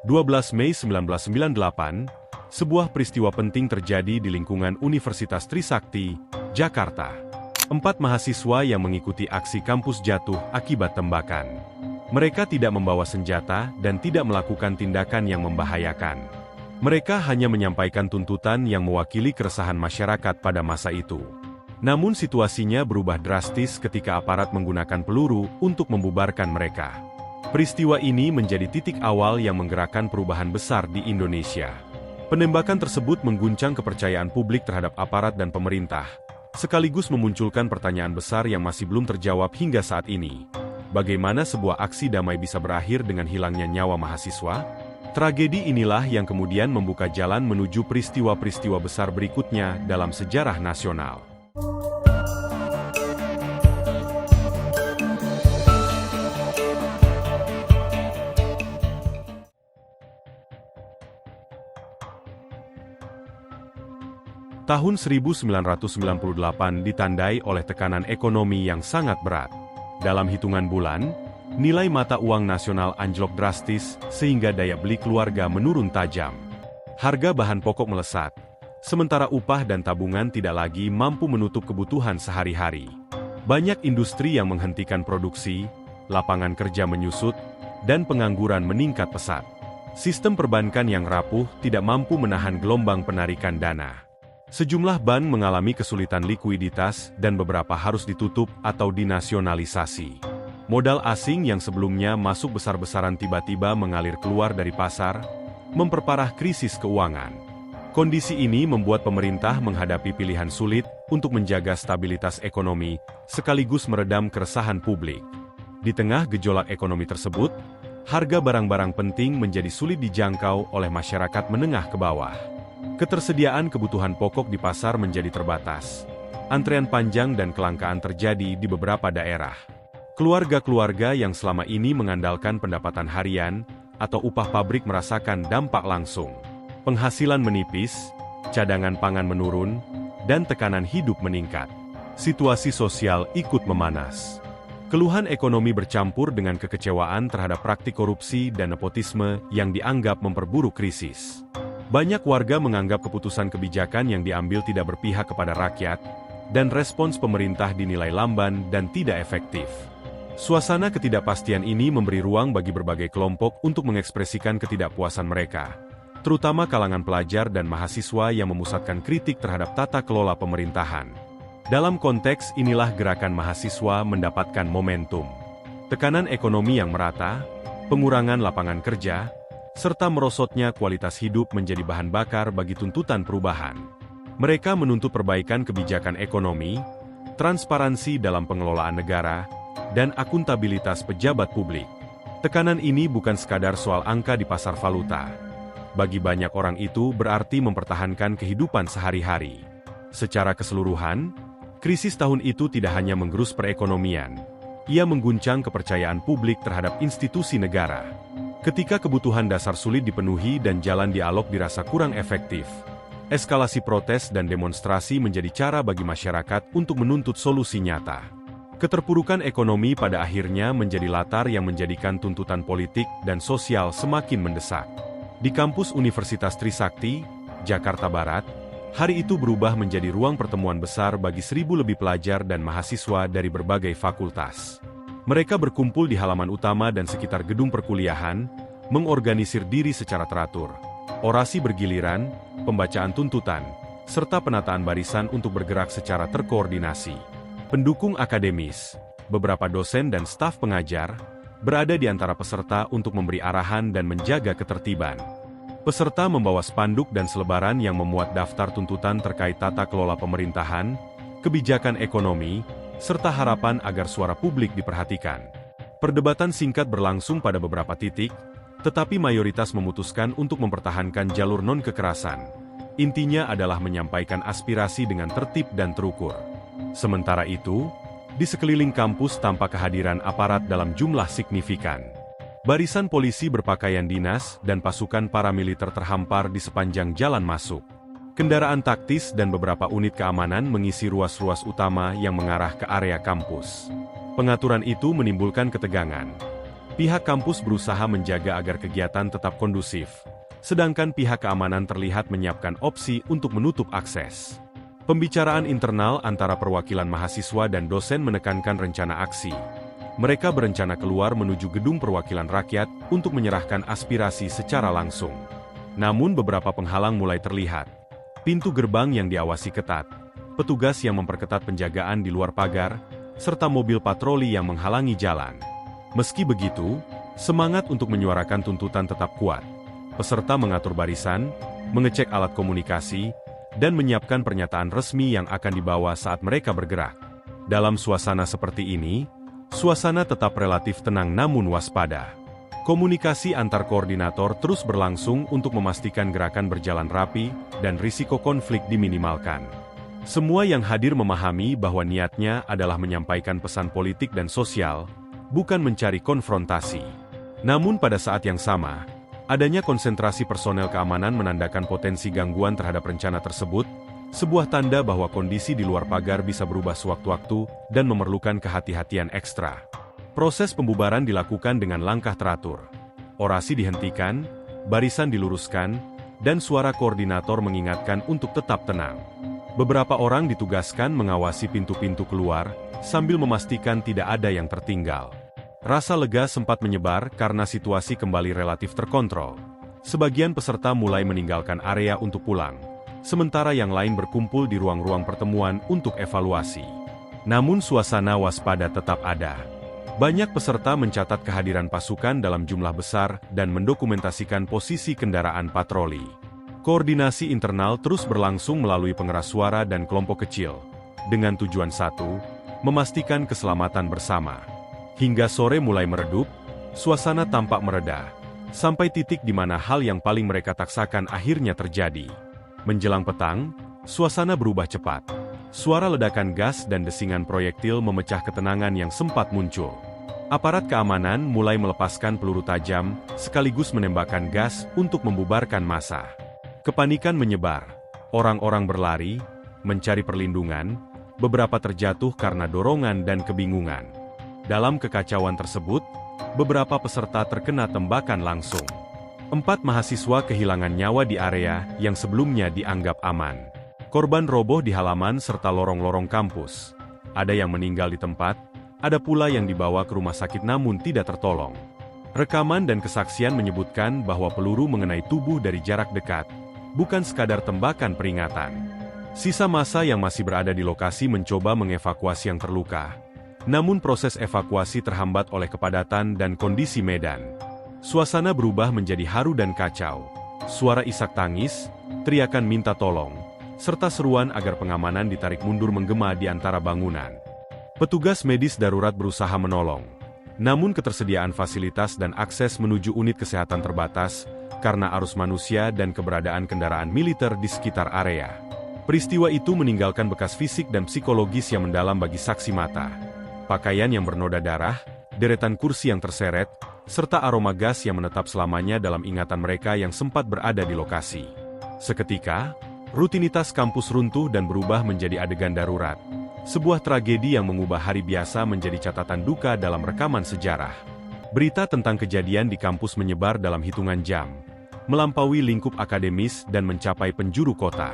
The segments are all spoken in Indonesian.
12 Mei 1998, sebuah peristiwa penting terjadi di lingkungan Universitas Trisakti, Jakarta. 4 mahasiswa yang mengikuti aksi kampus jatuh akibat tembakan. Mereka tidak membawa senjata dan tidak melakukan tindakan yang membahayakan. Mereka hanya menyampaikan tuntutan yang mewakili keresahan masyarakat pada masa itu. Namun situasinya berubah drastis ketika aparat menggunakan peluru untuk membubarkan mereka. Peristiwa ini menjadi titik awal yang menggerakkan perubahan besar di Indonesia. Penembakan tersebut mengguncang kepercayaan publik terhadap aparat dan pemerintah, sekaligus memunculkan pertanyaan besar yang masih belum terjawab hingga saat ini. Bagaimana sebuah aksi damai bisa berakhir dengan hilangnya nyawa mahasiswa? Tragedi inilah yang kemudian membuka jalan menuju peristiwa-peristiwa besar berikutnya dalam sejarah nasional. Tahun 1998 ditandai oleh tekanan ekonomi yang sangat berat. Dalam hitungan bulan, nilai mata uang nasional anjlok drastis sehingga daya beli keluarga menurun tajam. Harga bahan pokok melesat, sementara upah dan tabungan tidak lagi mampu menutup kebutuhan sehari-hari. Banyak industri yang menghentikan produksi, lapangan kerja menyusut, dan pengangguran meningkat pesat. Sistem perbankan yang rapuh tidak mampu menahan gelombang penarikan dana. Sejumlah bank mengalami kesulitan likuiditas dan beberapa harus ditutup atau dinasionalisasi. Modal asing yang sebelumnya masuk besar-besaran tiba-tiba mengalir keluar dari pasar, memperparah krisis keuangan. Kondisi ini membuat pemerintah menghadapi pilihan sulit untuk menjaga stabilitas ekonomi, sekaligus meredam keresahan publik. Di tengah gejolak ekonomi tersebut, harga barang-barang penting menjadi sulit dijangkau oleh masyarakat menengah ke bawah. Ketersediaan kebutuhan pokok di pasar menjadi terbatas. Antrean panjang dan kelangkaan terjadi di beberapa daerah. Keluarga-keluarga yang selama ini mengandalkan pendapatan harian atau upah pabrik merasakan dampak langsung. Penghasilan menipis, cadangan pangan menurun, dan tekanan hidup meningkat. Situasi sosial ikut memanas. Keluhan ekonomi bercampur dengan kekecewaan terhadap praktik korupsi dan nepotisme yang dianggap memperburuk krisis. Banyak warga menganggap keputusan kebijakan yang diambil tidak berpihak kepada rakyat, dan respons pemerintah dinilai lamban dan tidak efektif. Suasana ketidakpastian ini memberi ruang bagi berbagai kelompok untuk mengekspresikan ketidakpuasan mereka, terutama kalangan pelajar dan mahasiswa yang memusatkan kritik terhadap tata kelola pemerintahan. Dalam konteks inilah gerakan mahasiswa mendapatkan momentum. Tekanan ekonomi yang merata, pengurangan lapangan kerja, serta merosotnya kualitas hidup menjadi bahan bakar bagi tuntutan perubahan. Mereka menuntut perbaikan kebijakan ekonomi, transparansi dalam pengelolaan negara, dan akuntabilitas pejabat publik. Tekanan ini bukan sekadar soal angka di pasar valuta. Bagi banyak orang itu berarti mempertahankan kehidupan sehari-hari. Secara keseluruhan, krisis tahun itu tidak hanya menggerus perekonomian, ia mengguncang kepercayaan publik terhadap institusi negara. Ketika kebutuhan dasar sulit dipenuhi dan jalan dialog dirasa kurang efektif, eskalasi protes dan demonstrasi menjadi cara bagi masyarakat untuk menuntut solusi nyata. Keterpurukan ekonomi pada akhirnya menjadi latar yang menjadikan tuntutan politik dan sosial semakin mendesak. Di kampus Universitas Trisakti, Jakarta Barat, hari itu berubah menjadi ruang pertemuan besar bagi 1.000 lebih pelajar dan mahasiswa dari berbagai fakultas. Mereka berkumpul di halaman utama dan sekitar gedung perkuliahan, mengorganisir diri secara teratur. Orasi bergiliran, pembacaan tuntutan, serta penataan barisan untuk bergerak secara terkoordinasi. Pendukung akademis, beberapa dosen dan staf pengajar, berada di antara peserta untuk memberi arahan dan menjaga ketertiban. Peserta membawa spanduk dan selebaran yang memuat daftar tuntutan terkait tata kelola pemerintahan, kebijakan ekonomi, serta harapan agar suara publik diperhatikan. Perdebatan singkat berlangsung pada beberapa titik, tetapi mayoritas memutuskan untuk mempertahankan jalur non-kekerasan. Intinya adalah menyampaikan aspirasi dengan tertib dan terukur. Sementara itu, di sekeliling kampus tampak kehadiran aparat dalam jumlah signifikan. Barisan polisi berpakaian dinas dan pasukan paramiliter terhampar di sepanjang jalan masuk. Kendaraan taktis dan beberapa unit keamanan mengisi ruas-ruas utama yang mengarah ke area kampus. Pengaturan itu menimbulkan ketegangan. Pihak kampus berusaha menjaga agar kegiatan tetap kondusif, sedangkan pihak keamanan terlihat menyiapkan opsi untuk menutup akses. Pembicaraan internal antara perwakilan mahasiswa dan dosen menekankan rencana aksi. Mereka berencana keluar menuju gedung perwakilan rakyat untuk menyerahkan aspirasi secara langsung. Namun beberapa penghalang mulai terlihat. Pintu gerbang yang diawasi ketat, petugas yang memperketat penjagaan di luar pagar, serta mobil patroli yang menghalangi jalan. Meski begitu, semangat untuk menyuarakan tuntutan tetap kuat. Peserta mengatur barisan, mengecek alat komunikasi, dan menyiapkan pernyataan resmi yang akan dibawa saat mereka bergerak. Dalam suasana seperti ini, suasana tetap relatif tenang namun waspada. Komunikasi antar koordinator terus berlangsung untuk memastikan gerakan berjalan rapi dan risiko konflik diminimalkan. Semua yang hadir memahami bahwa niatnya adalah menyampaikan pesan politik dan sosial, bukan mencari konfrontasi. Namun pada saat yang sama, adanya konsentrasi personel keamanan menandakan potensi gangguan terhadap rencana tersebut, sebuah tanda bahwa kondisi di luar pagar bisa berubah sewaktu-waktu dan memerlukan kehati-hatian ekstra. Proses pembubaran dilakukan dengan langkah teratur. Orasi dihentikan, barisan diluruskan, dan suara koordinator mengingatkan untuk tetap tenang. Beberapa orang ditugaskan mengawasi pintu-pintu keluar, sambil memastikan tidak ada yang tertinggal. Rasa lega sempat menyebar karena situasi kembali relatif terkontrol. Sebagian peserta mulai meninggalkan area untuk pulang, sementara yang lain berkumpul di ruang-ruang pertemuan untuk evaluasi. Namun suasana waspada tetap ada. Banyak peserta mencatat kehadiran pasukan dalam jumlah besar dan mendokumentasikan posisi kendaraan patroli. Koordinasi internal terus berlangsung melalui pengeras suara dan kelompok kecil, dengan tujuan satu, memastikan keselamatan bersama. Hingga sore mulai meredup, suasana tampak mereda, sampai titik di mana hal yang paling mereka taksakan akhirnya terjadi. Menjelang petang, suasana berubah cepat. Suara ledakan gas dan desingan proyektil memecah ketenangan yang sempat muncul. Aparat keamanan mulai melepaskan peluru tajam, sekaligus menembakkan gas untuk membubarkan massa. Kepanikan menyebar. Orang-orang berlari, mencari perlindungan, beberapa terjatuh karena dorongan dan kebingungan. Dalam kekacauan tersebut, beberapa peserta terkena tembakan langsung. 4 mahasiswa kehilangan nyawa di area yang sebelumnya dianggap aman. Korban roboh di halaman serta lorong-lorong kampus. Ada yang meninggal di tempat, ada pula yang dibawa ke rumah sakit namun tidak tertolong. Rekaman dan kesaksian menyebutkan bahwa peluru mengenai tubuh dari jarak dekat, bukan sekadar tembakan peringatan. Sisa massa yang masih berada di lokasi mencoba mengevakuasi yang terluka. Namun proses evakuasi terhambat oleh kepadatan dan kondisi medan. Suasana berubah menjadi haru dan kacau. Suara isak tangis, teriakan minta tolong, serta seruan agar pengamanan ditarik mundur menggema di antara bangunan. Petugas medis darurat berusaha menolong. Namun ketersediaan fasilitas dan akses menuju unit kesehatan terbatas, karena arus manusia dan keberadaan kendaraan militer di sekitar area. Peristiwa itu meninggalkan bekas fisik dan psikologis yang mendalam bagi saksi mata. Pakaian yang bernoda darah, deretan kursi yang terseret, serta aroma gas yang menetap selamanya dalam ingatan mereka yang sempat berada di lokasi. Seketika, rutinitas kampus runtuh dan berubah menjadi adegan darurat. Sebuah tragedi yang mengubah hari biasa menjadi catatan duka dalam rekaman sejarah. Berita tentang kejadian di kampus menyebar dalam hitungan jam, melampaui lingkup akademis dan mencapai penjuru kota.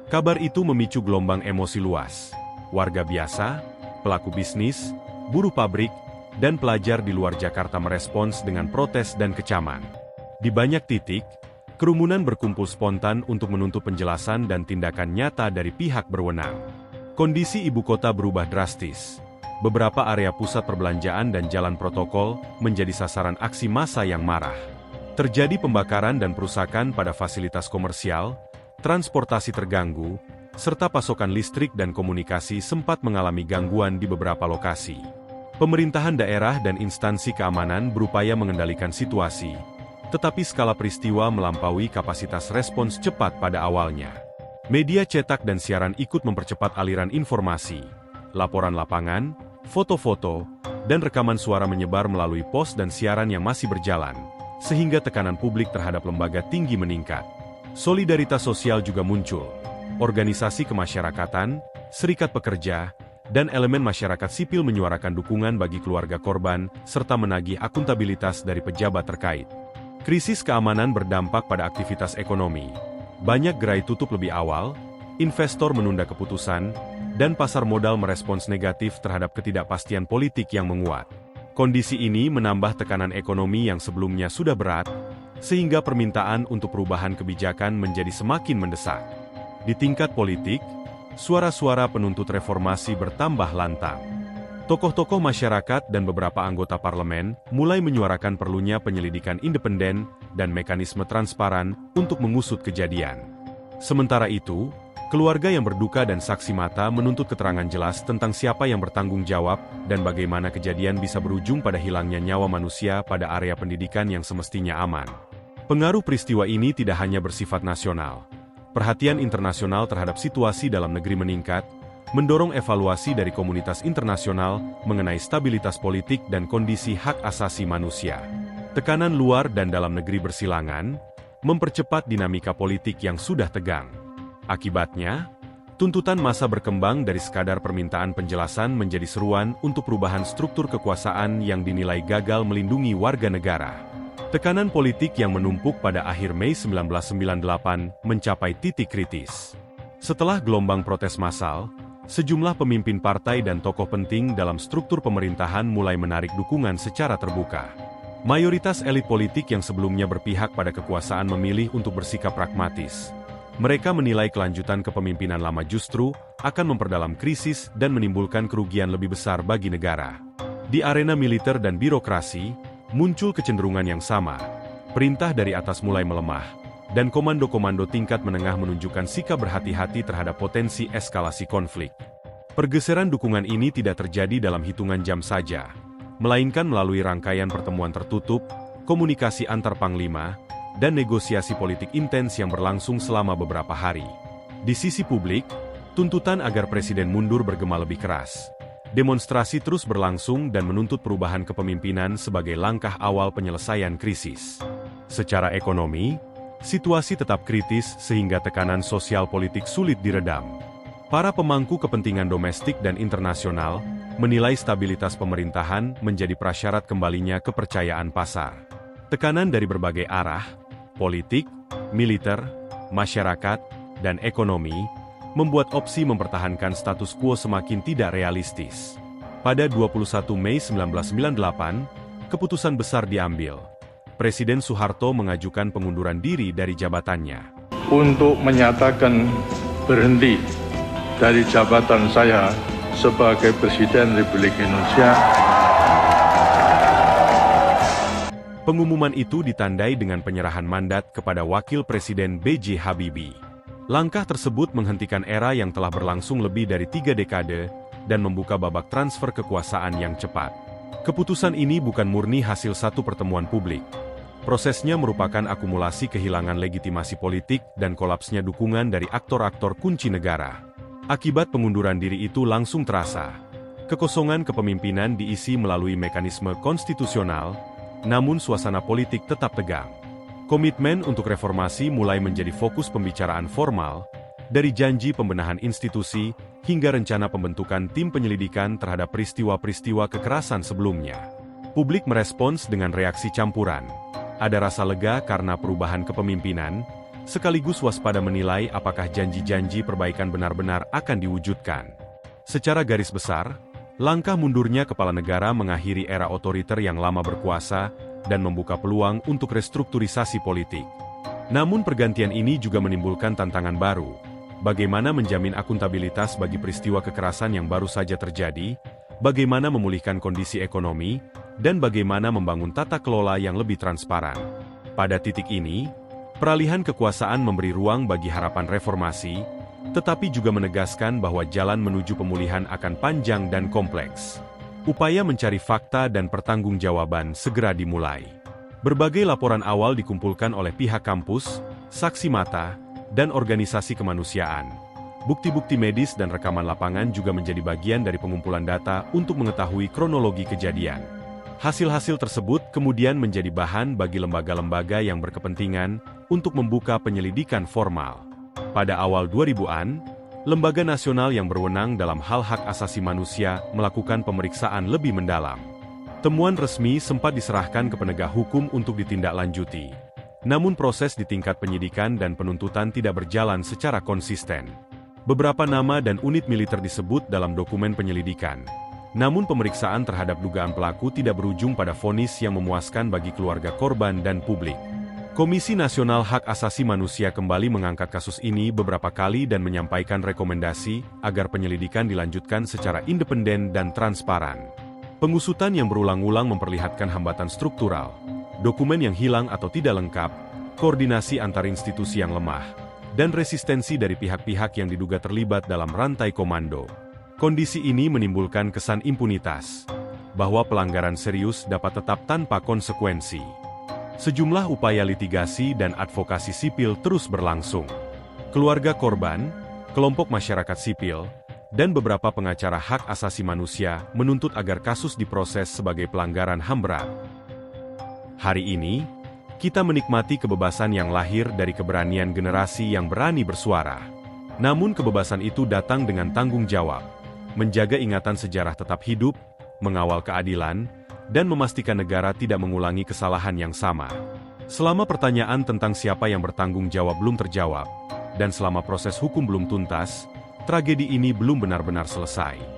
Kabar itu memicu gelombang emosi luas. Warga biasa, pelaku bisnis, buruh pabrik, dan pelajar di luar Jakarta merespons dengan protes dan kecaman. Di banyak titik, kerumunan berkumpul spontan untuk menuntut penjelasan dan tindakan nyata dari pihak berwenang. Kondisi ibu kota berubah drastis. Beberapa area pusat perbelanjaan dan jalan protokol menjadi sasaran aksi massa yang marah. Terjadi pembakaran dan perusakan pada fasilitas komersial, transportasi terganggu, serta pasokan listrik dan komunikasi sempat mengalami gangguan di beberapa lokasi. Pemerintahan daerah dan instansi keamanan berupaya mengendalikan situasi, tetapi skala peristiwa melampaui kapasitas respons cepat pada awalnya. Media cetak dan siaran ikut mempercepat aliran informasi. Laporan lapangan, foto-foto, dan rekaman suara menyebar melalui pos dan siaran yang masih berjalan, sehingga tekanan publik terhadap lembaga tinggi meningkat. Solidaritas sosial juga muncul. Organisasi kemasyarakatan, serikat pekerja, dan elemen masyarakat sipil menyuarakan dukungan bagi keluarga korban, serta menagih akuntabilitas dari pejabat terkait. Krisis keamanan berdampak pada aktivitas ekonomi. Banyak gerai tutup lebih awal, investor menunda keputusan, dan pasar modal merespons negatif terhadap ketidakpastian politik yang menguat. Kondisi ini menambah tekanan ekonomi yang sebelumnya sudah berat, sehingga permintaan untuk perubahan kebijakan menjadi semakin mendesak. Di tingkat politik, suara-suara penuntut reformasi bertambah lantang. Tokoh-tokoh masyarakat dan beberapa anggota parlemen mulai menyuarakan perlunya penyelidikan independen dan mekanisme transparan untuk mengusut kejadian. Sementara itu, keluarga yang berduka dan saksi mata menuntut keterangan jelas tentang siapa yang bertanggung jawab dan bagaimana kejadian bisa berujung pada hilangnya nyawa manusia pada area pendidikan yang semestinya aman. Pengaruh peristiwa ini tidak hanya bersifat nasional. Perhatian internasional terhadap situasi dalam negeri meningkat, mendorong evaluasi dari komunitas internasional mengenai stabilitas politik dan kondisi hak asasi manusia. Tekanan luar dan dalam negeri bersilangan, mempercepat dinamika politik yang sudah tegang. Akibatnya, tuntutan massa berkembang dari sekadar permintaan penjelasan menjadi seruan untuk perubahan struktur kekuasaan yang dinilai gagal melindungi warga negara. Tekanan politik yang menumpuk pada akhir Mei 1998 mencapai titik kritis. Setelah gelombang protes massal, sejumlah pemimpin partai dan tokoh penting dalam struktur pemerintahan mulai menarik dukungan secara terbuka. Mayoritas elit politik yang sebelumnya berpihak pada kekuasaan memilih untuk bersikap pragmatis. Mereka menilai kelanjutan kepemimpinan lama justru akan memperdalam krisis dan menimbulkan kerugian lebih besar bagi negara. Di arena militer dan birokrasi, muncul kecenderungan yang sama. Perintah dari atas mulai melemah, dan komando-komando tingkat menengah menunjukkan sikap berhati-hati terhadap potensi eskalasi konflik. Pergeseran dukungan ini tidak terjadi dalam hitungan jam saja, melainkan melalui rangkaian pertemuan tertutup, komunikasi antar panglima, dan negosiasi politik intens yang berlangsung selama beberapa hari. Di sisi publik, tuntutan agar presiden mundur bergema lebih keras. Demonstrasi terus berlangsung dan menuntut perubahan kepemimpinan sebagai langkah awal penyelesaian krisis. Secara ekonomi, situasi tetap kritis sehingga tekanan sosial politik sulit diredam. Para pemangku kepentingan domestik dan internasional menilai stabilitas pemerintahan menjadi prasyarat kembalinya kepercayaan pasar. Tekanan dari berbagai arah, politik, militer, masyarakat, dan ekonomi, membuat opsi mempertahankan status quo semakin tidak realistis. Pada 21 Mei 1998, keputusan besar diambil. Presiden Soeharto mengajukan pengunduran diri dari jabatannya. Untuk menyatakan berhenti dari jabatan saya sebagai Presiden Republik Indonesia. Pengumuman itu ditandai dengan penyerahan mandat kepada Wakil Presiden B.J. Habibie. Langkah tersebut menghentikan era yang telah berlangsung lebih dari 3 dekade dan membuka babak transfer kekuasaan yang cepat. Keputusan ini bukan murni hasil satu pertemuan publik. Prosesnya merupakan akumulasi kehilangan legitimasi politik dan kolapsnya dukungan dari aktor-aktor kunci negara. Akibat pengunduran diri itu langsung terasa. Kekosongan kepemimpinan diisi melalui mekanisme konstitusional, namun suasana politik tetap tegang. Komitmen untuk reformasi mulai menjadi fokus pembicaraan formal, dari janji pembenahan institusi hingga rencana pembentukan tim penyelidikan terhadap peristiwa-peristiwa kekerasan sebelumnya. Publik merespons dengan reaksi campuran. Ada rasa lega karena perubahan kepemimpinan, sekaligus waspada menilai apakah janji-janji perbaikan benar-benar akan diwujudkan. Secara garis besar, langkah mundurnya kepala negara mengakhiri era otoriter yang lama berkuasa dan membuka peluang untuk restrukturisasi politik. Namun pergantian ini juga menimbulkan tantangan baru. Bagaimana menjamin akuntabilitas bagi peristiwa kekerasan yang baru saja terjadi, bagaimana memulihkan kondisi ekonomi, dan bagaimana membangun tata kelola yang lebih transparan. Pada titik ini, peralihan kekuasaan memberi ruang bagi harapan reformasi, tetapi juga menegaskan bahwa jalan menuju pemulihan akan panjang dan kompleks. Upaya mencari fakta dan pertanggungjawaban segera dimulai. Berbagai laporan awal dikumpulkan oleh pihak kampus, saksi mata, dan organisasi kemanusiaan. Bukti-bukti medis dan rekaman lapangan juga menjadi bagian dari pengumpulan data untuk mengetahui kronologi kejadian. Hasil-hasil tersebut kemudian menjadi bahan bagi lembaga-lembaga yang berkepentingan untuk membuka penyelidikan formal. Pada awal 2000-an, lembaga nasional yang berwenang dalam hal hak asasi manusia melakukan pemeriksaan lebih mendalam. Temuan resmi sempat diserahkan ke penegak hukum untuk ditindaklanjuti. Namun proses di tingkat penyidikan dan penuntutan tidak berjalan secara konsisten. Beberapa nama dan unit militer disebut dalam dokumen penyelidikan. Namun pemeriksaan terhadap dugaan pelaku tidak berujung pada vonis yang memuaskan bagi keluarga korban dan publik. Komisi Nasional Hak Asasi Manusia kembali mengangkat kasus ini beberapa kali dan menyampaikan rekomendasi agar penyelidikan dilanjutkan secara independen dan transparan. Pengusutan yang berulang-ulang memperlihatkan hambatan struktural, dokumen yang hilang atau tidak lengkap, koordinasi antar institusi yang lemah, dan resistensi dari pihak-pihak yang diduga terlibat dalam rantai komando. Kondisi ini menimbulkan kesan impunitas, bahwa pelanggaran serius dapat tetap tanpa konsekuensi. Sejumlah upaya litigasi dan advokasi sipil terus berlangsung. Keluarga korban, kelompok masyarakat sipil, dan beberapa pengacara hak asasi manusia menuntut agar kasus diproses sebagai pelanggaran HAM berat. Hari ini, kita menikmati kebebasan yang lahir dari keberanian generasi yang berani bersuara. Namun kebebasan itu datang dengan tanggung jawab, menjaga ingatan sejarah tetap hidup, mengawal keadilan, dan memastikan negara tidak mengulangi kesalahan yang sama. Selama pertanyaan tentang siapa yang bertanggung jawab belum terjawab, dan selama proses hukum belum tuntas, tragedi ini belum benar-benar selesai.